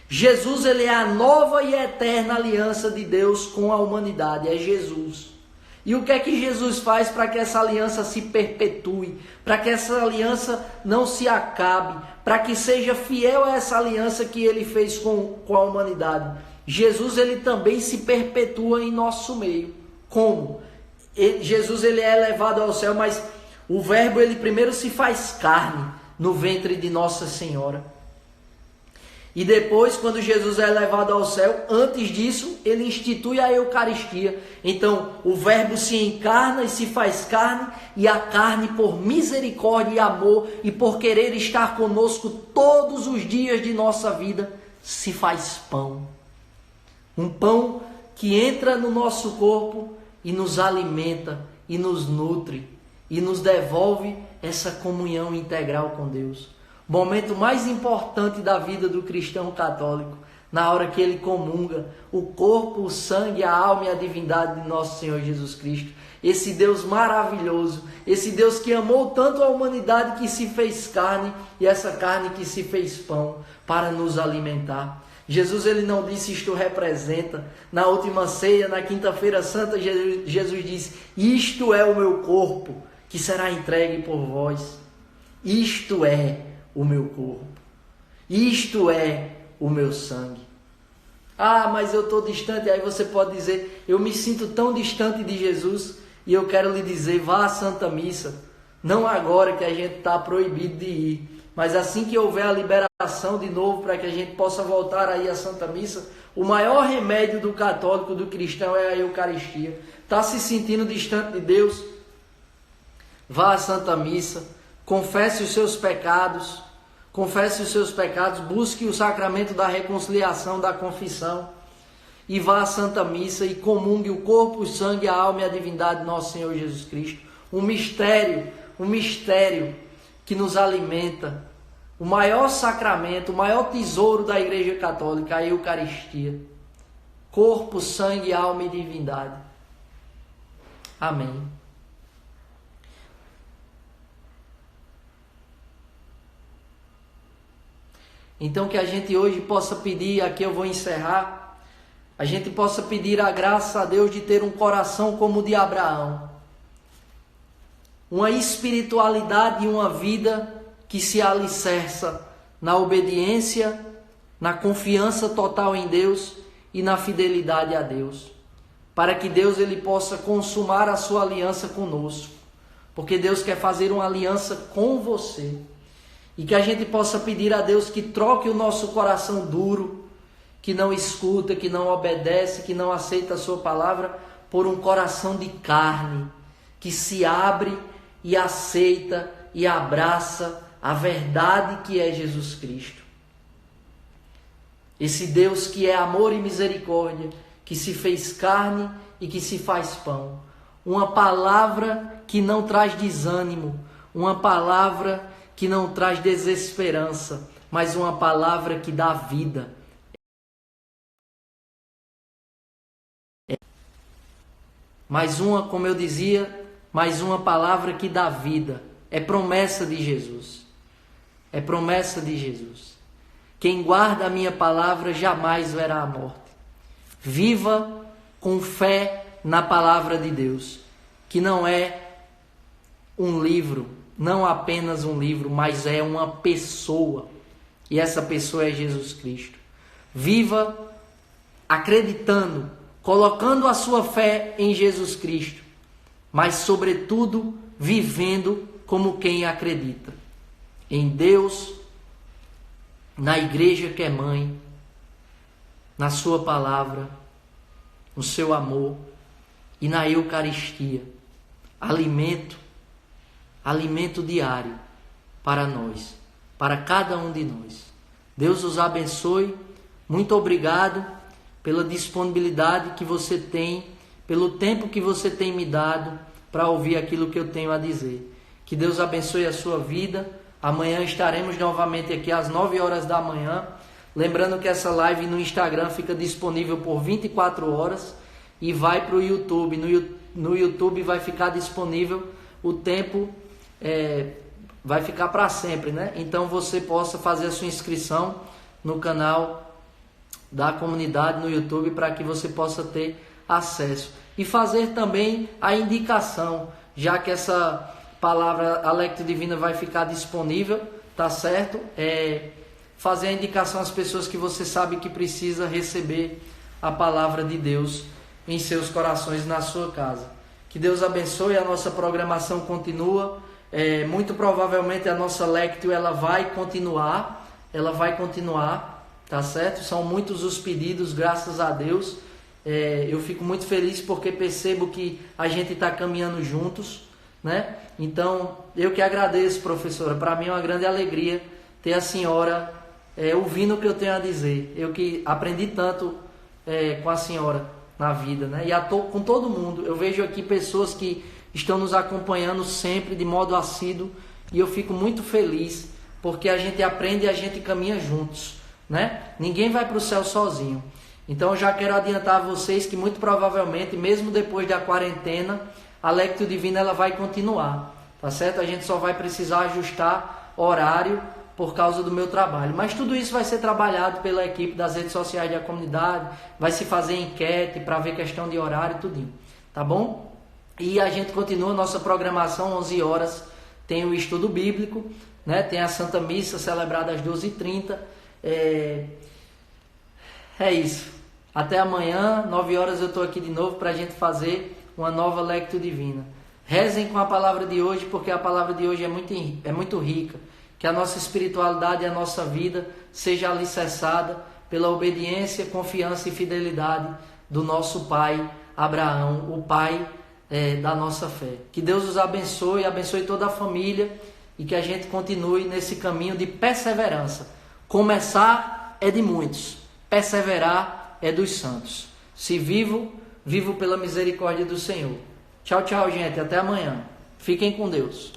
Jesus, ele é a nova e eterna aliança de Deus com a humanidade, é Jesus. E o que é que Jesus faz para que essa aliança se perpetue, para que essa aliança não se acabe, para que seja fiel a essa aliança que ele fez com a humanidade? Jesus, ele também se perpetua em nosso meio. Como? Jesus, ele é elevado ao céu, mas o verbo, ele primeiro se faz carne no ventre de Nossa Senhora. E depois, quando Jesus é levado ao céu, antes disso, ele institui a Eucaristia. Então, o verbo se encarna e se faz carne, e a carne, por misericórdia e amor, e por querer estar conosco todos os dias de nossa vida, se faz pão. Um pão que entra no nosso corpo e nos alimenta, e nos nutre, e nos devolve essa comunhão integral com Deus. O momento mais importante da vida do cristão católico, na hora que ele comunga o corpo, o sangue, a alma e a divindade de nosso Senhor Jesus Cristo. Esse Deus maravilhoso, esse Deus que amou tanto a humanidade que se fez carne, e essa carne que se fez pão para nos alimentar. Jesus, ele não disse isto representa. Na última ceia, na quinta-feira santa, Jesus disse: isto é o meu corpo que será entregue por vós. Isto é o meu corpo. Isto é o meu sangue. Ah, mas eu estou distante. Aí você pode dizer: eu me sinto tão distante de Jesus. E eu quero lhe dizer: vá à Santa Missa. Não agora que a gente está proibido de ir, mas assim que houver a liberação de novo para que a gente possa voltar aí à Santa Missa, o maior remédio do católico, do cristão, é a Eucaristia. Está se sentindo distante de Deus? Vá à Santa Missa. Confesse os seus pecados, busque o sacramento da reconciliação, da confissão, e vá à Santa Missa e comungue o corpo, o sangue, a alma e a divindade de nosso Senhor Jesus Cristo. Um mistério que nos alimenta, o maior sacramento, o maior tesouro da Igreja Católica, a Eucaristia. Corpo, sangue, alma e divindade. Amém. Então que a gente hoje possa pedir, aqui eu vou encerrar, a gente possa pedir a graça a Deus de ter um coração como o de Abraão. Uma espiritualidade e uma vida que se alicerça na obediência, na confiança total em Deus e na fidelidade a Deus. Para que Deus, ele possa consumar a sua aliança conosco. Porque Deus quer fazer uma aliança com você. E que a gente possa pedir a Deus que troque o nosso coração duro, que não escuta, que não obedece, que não aceita a sua palavra, por um coração de carne, que se abre e aceita e abraça a verdade que é Jesus Cristo. Esse Deus que é amor e misericórdia, que se fez carne e que se faz pão. Uma palavra que não traz desânimo, uma palavra que não traz desesperança, mas uma palavra que dá vida. Mais uma, como eu dizia, mais uma palavra que dá vida. É promessa de Jesus. É promessa de Jesus. Quem guarda a minha palavra jamais verá a morte. Viva com fé na palavra de Deus, que não é um livro, não apenas um livro, mas é uma pessoa. E essa pessoa é Jesus Cristo. Viva acreditando, colocando a sua fé em Jesus Cristo, mas sobretudo vivendo como quem acredita. Em Deus, na igreja que é mãe, na sua palavra, no seu amor e na Eucaristia. Alimento diário para nós, para cada um de nós. Deus os abençoe. Muito obrigado pela disponibilidade que você tem, pelo tempo que você tem me dado para ouvir aquilo que eu tenho a dizer. Que Deus abençoe a sua vida. Amanhã estaremos novamente aqui às 9 horas da manhã. Lembrando que essa live no Instagram fica disponível por 24 horas e vai para o YouTube. No YouTube vai ficar disponível o tempo, vai ficar para sempre, né? Então você possa fazer a sua inscrição no canal da comunidade no YouTube para que você possa ter acesso. E fazer também a indicação, já que essa palavra a Lectio Divina vai ficar disponível, tá certo? Fazer a indicação às pessoas que você sabe que precisa receber a palavra de Deus em seus corações, na sua casa. Que Deus abençoe, a nossa programação continua. Muito provavelmente a nossa Lectio ela vai continuar, tá certo? São muitos os pedidos, graças a Deus. Eu fico muito feliz porque percebo que a gente está caminhando juntos, né? Então, eu que agradeço, professora. Para mim é uma grande alegria ter a senhora ouvindo o que eu tenho a dizer. Eu que aprendi tanto com a senhora na vida, né? E com todo mundo. Eu vejo aqui pessoas que estão nos acompanhando sempre de modo assíduo e eu fico muito feliz porque a gente aprende e a gente caminha juntos, né? Ninguém vai para o céu sozinho. Então eu já quero adiantar a vocês que muito provavelmente, mesmo depois da quarentena, a Lectio Divina ela vai continuar, tá certo? A gente só vai precisar ajustar horário por causa do meu trabalho. Mas tudo isso vai ser trabalhado pela equipe das redes sociais da comunidade, vai se fazer enquete para ver questão de horário e tudinho, tá bom? E a gente continua nossa programação, 11 horas tem o estudo bíblico, né? Tem a Santa Missa celebrada às 12h30. É isso. Até amanhã, 9 horas eu estou aqui de novo para a gente fazer uma nova Lectio Divina. Rezem com a palavra de hoje, porque a palavra de hoje é muito rica. Que a nossa espiritualidade e a nossa vida seja alicerçada pela obediência, confiança e fidelidade do nosso pai Abraão, o pai da nossa fé. Que Deus os abençoe, abençoe toda a família e que a gente continue nesse caminho de perseverança. Começar é de muitos, perseverar é dos santos. Se vivo, vivo pela misericórdia do Senhor. Tchau, tchau, gente. Até amanhã. Fiquem com Deus.